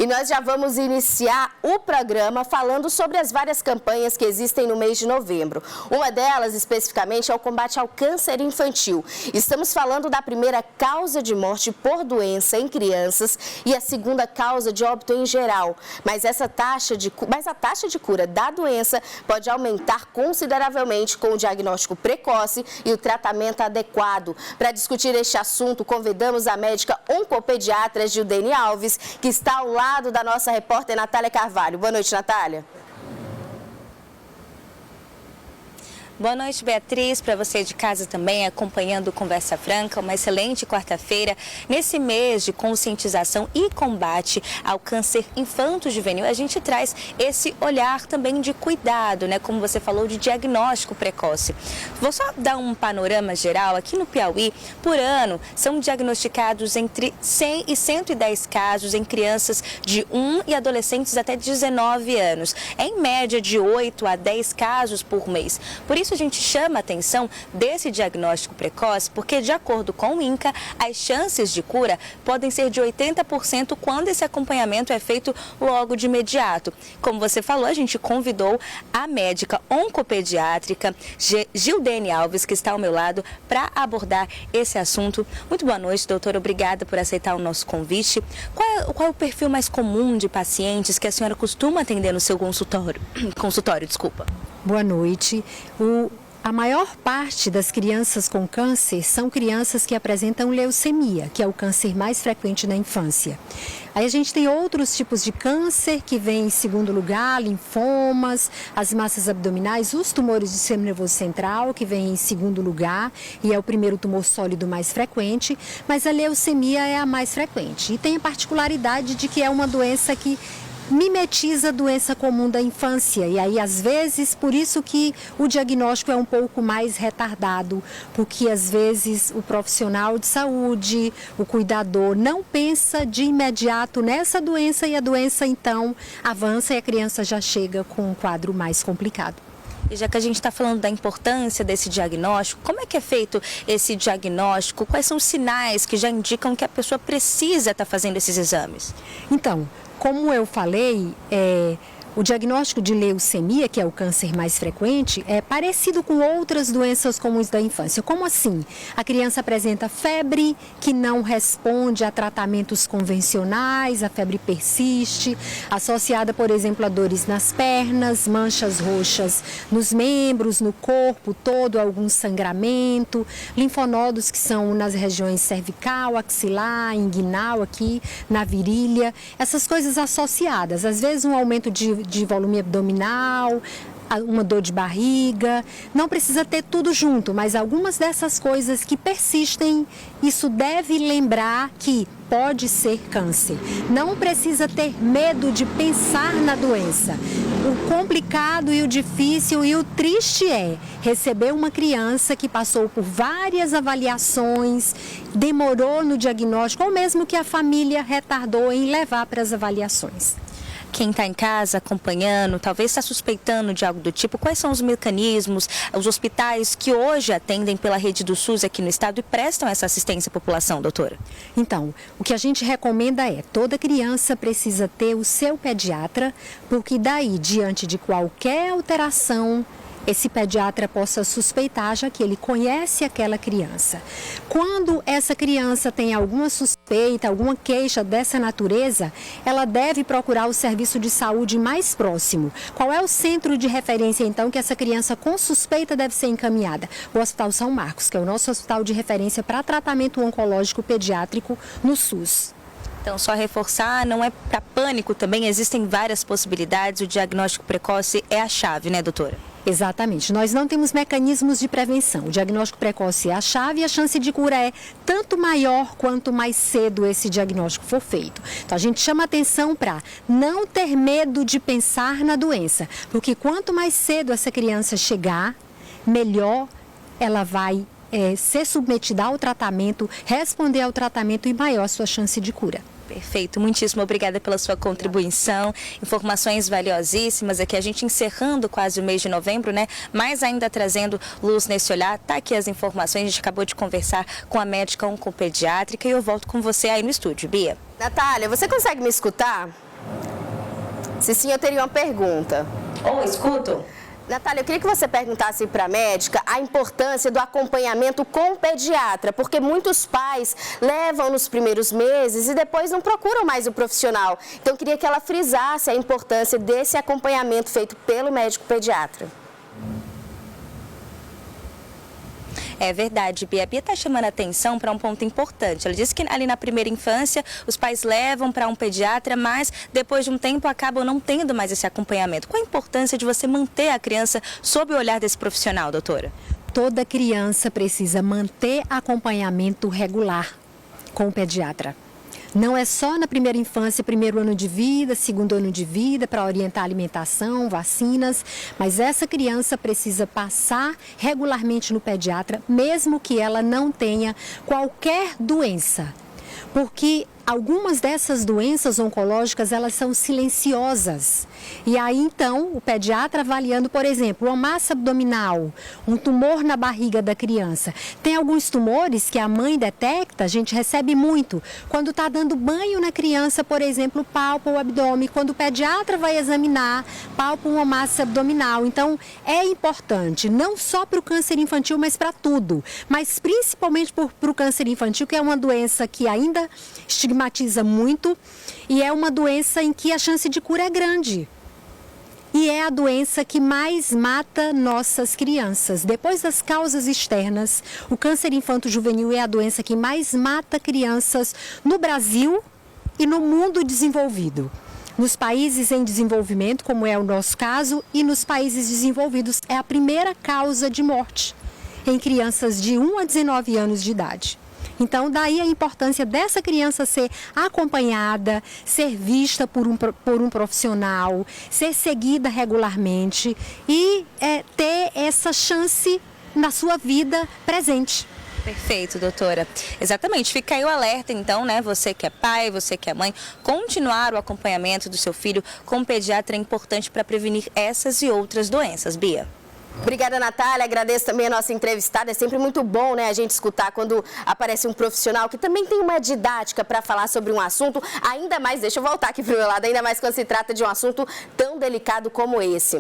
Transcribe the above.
E nós já vamos iniciar o programa falando sobre as várias campanhas que existem no mês de novembro. Uma delas, especificamente, é o combate ao câncer infantil. Estamos falando da primeira causa de morte por doença em crianças e a segunda causa de óbito em geral. Mas a taxa de cura da doença pode aumentar consideravelmente com o diagnóstico precoce e o tratamento adequado. Para discutir este assunto, convidamos a médica oncopediatra Gildene Alves, que está ao lado da nossa repórter Natália Carvalho. Boa noite, Natália. Boa noite, Beatriz, para você de casa também, acompanhando Conversa Franca, uma excelente quarta-feira. Nesse mês de conscientização e combate ao câncer infanto-juvenil, a gente traz esse olhar também de cuidado, né? Como você falou, de diagnóstico precoce. Vou só dar um panorama geral. Aqui no Piauí, por ano, são diagnosticados entre 100 e 110 casos em crianças de 1 e adolescentes até 19 anos. É em média de 8 a 10 casos por mês. Por isso, a gente chama a atenção desse diagnóstico precoce, porque, de acordo com o INCA, as chances de cura podem ser de 80% quando esse acompanhamento é feito logo de imediato. Como você falou, a gente convidou a médica oncopediátrica Gildene Alves, que está ao meu lado, para abordar esse assunto. Muito boa noite, doutora. Obrigada por aceitar o nosso convite. Qual é o perfil mais comum de pacientes que a senhora costuma atender no seu consultório? Boa noite. A maior parte das crianças com câncer são crianças que apresentam leucemia, que é o câncer mais frequente na infância. Aí a gente tem outros tipos de câncer que vêm em segundo lugar, linfomas, as massas abdominais, os tumores do sistema nervoso central, que vêm em segundo lugar, e é o primeiro tumor sólido mais frequente, mas a leucemia é a mais frequente. E tem a particularidade de que é uma doença que mimetiza a doença comum da infância, e aí às vezes por isso que o diagnóstico é um pouco mais retardado, porque às vezes o profissional de saúde, o cuidador não pensa de imediato nessa doença e a doença então avança e a criança já chega com um quadro mais complicado. E já que a gente está falando da importância desse diagnóstico, como é que é feito esse diagnóstico? Quais são os sinais que já indicam que a pessoa precisa estar fazendo esses exames? Então, como eu falei, o diagnóstico de leucemia, que é o câncer mais frequente, é parecido com outras doenças comuns da infância. Como assim? A criança apresenta febre que não responde a tratamentos convencionais, a febre persiste, associada, por exemplo, a dores nas pernas, manchas roxas nos membros, no corpo todo, algum sangramento, linfonodos que são nas regiões cervical, axilar, inguinal, aqui na virilha, essas coisas associadas. Às vezes um aumento de volume abdominal, uma dor de barriga, não precisa ter tudo junto, mas algumas dessas coisas que persistem, isso deve lembrar que pode ser câncer. Não precisa ter medo de pensar na doença. O complicado e o difícil e o triste é receber uma criança que passou por várias avaliações, demorou no diagnóstico, ou mesmo que a família retardou em levar para as avaliações. Quem está em casa acompanhando, talvez está suspeitando de algo do tipo, quais são os mecanismos, os hospitais que hoje atendem pela rede do SUS aqui no estado e prestam essa assistência à população, doutora? Então, o que a gente recomenda é, toda criança precisa ter o seu pediatra, porque daí, diante de qualquer alteração, esse pediatra possa suspeitar, já que ele conhece aquela criança. Quando essa criança tem alguma suspeita, alguma queixa dessa natureza, ela deve procurar o serviço de saúde mais próximo. Qual é o centro de referência, então, que essa criança com suspeita deve ser encaminhada? O Hospital São Marcos, que é o nosso hospital de referência para tratamento oncológico pediátrico no SUS. Então, só reforçar, não é para pânico também, existem várias possibilidades, o diagnóstico precoce é a chave, né, doutora? Exatamente. Nós não temos mecanismos de prevenção. O diagnóstico precoce é a chave e a chance de cura é tanto maior quanto mais cedo esse diagnóstico for feito. Então, a gente chama atenção para não ter medo de pensar na doença, porque quanto mais cedo essa criança chegar, melhor ela vai ser submetida ao tratamento, responder ao tratamento e maior a sua chance de cura. Perfeito, muitíssimo obrigada pela sua contribuição, informações valiosíssimas aqui, a gente encerrando quase o mês de novembro, né? Mas ainda trazendo luz nesse olhar, tá aqui as informações, a gente acabou de conversar com a médica oncopediátrica e eu volto com você aí no estúdio, Bia. Natália, você consegue me escutar? Se sim, eu teria uma pergunta. Escuto. Natália, eu queria que você perguntasse para a médica a importância do acompanhamento com o pediatra, porque muitos pais levam nos primeiros meses e depois não procuram mais o profissional. Então, eu queria que ela frisasse a importância desse acompanhamento feito pelo médico pediatra. É verdade, Bia. A Bia está chamando a atenção para um ponto importante. Ela disse que ali na primeira infância os pais levam para um pediatra, mas depois de um tempo acabam não tendo mais esse acompanhamento. Qual a importância de você manter a criança sob o olhar desse profissional, doutora? Toda criança precisa manter acompanhamento regular com o pediatra. Não é só na primeira infância, primeiro ano de vida, segundo ano de vida, para orientar a alimentação, vacinas, mas essa criança precisa passar regularmente no pediatra, mesmo que ela não tenha qualquer doença. Porque algumas dessas doenças oncológicas, elas são silenciosas. E aí, então, o pediatra avaliando, por exemplo, uma massa abdominal, um tumor na barriga da criança. Tem alguns tumores que a mãe detecta, a gente recebe muito. Quando está dando banho na criança, por exemplo, palpa o abdômen. Quando o pediatra vai examinar, palpa uma massa abdominal. Então, é importante, não só para o câncer infantil, mas para tudo. Mas principalmente para o câncer infantil, que é uma doença que ainda estigmatiza muito e é uma doença em que a chance de cura é grande. E é a doença que mais mata nossas crianças. Depois das causas externas, o câncer infanto-juvenil é a doença que mais mata crianças no Brasil e no mundo desenvolvido. Nos países em desenvolvimento, como é o nosso caso, e nos países desenvolvidos, é a primeira causa de morte em crianças de 1 a 19 anos de idade. Então, daí a importância dessa criança ser acompanhada, ser vista por um profissional, ser seguida regularmente e ter essa chance na sua vida presente. Perfeito, doutora. Exatamente. Fica aí o alerta, então, né? Você que é pai, você que é mãe, continuar o acompanhamento do seu filho com um pediatra é importante para prevenir essas e outras doenças. Bia. Obrigada, Natália. Agradeço também a nossa entrevistada. É sempre muito bom, né, a gente escutar quando aparece um profissional que também tem uma didática para falar sobre um assunto, ainda mais, deixa eu voltar aqui para o meu lado, ainda mais quando se trata de um assunto tão delicado como esse.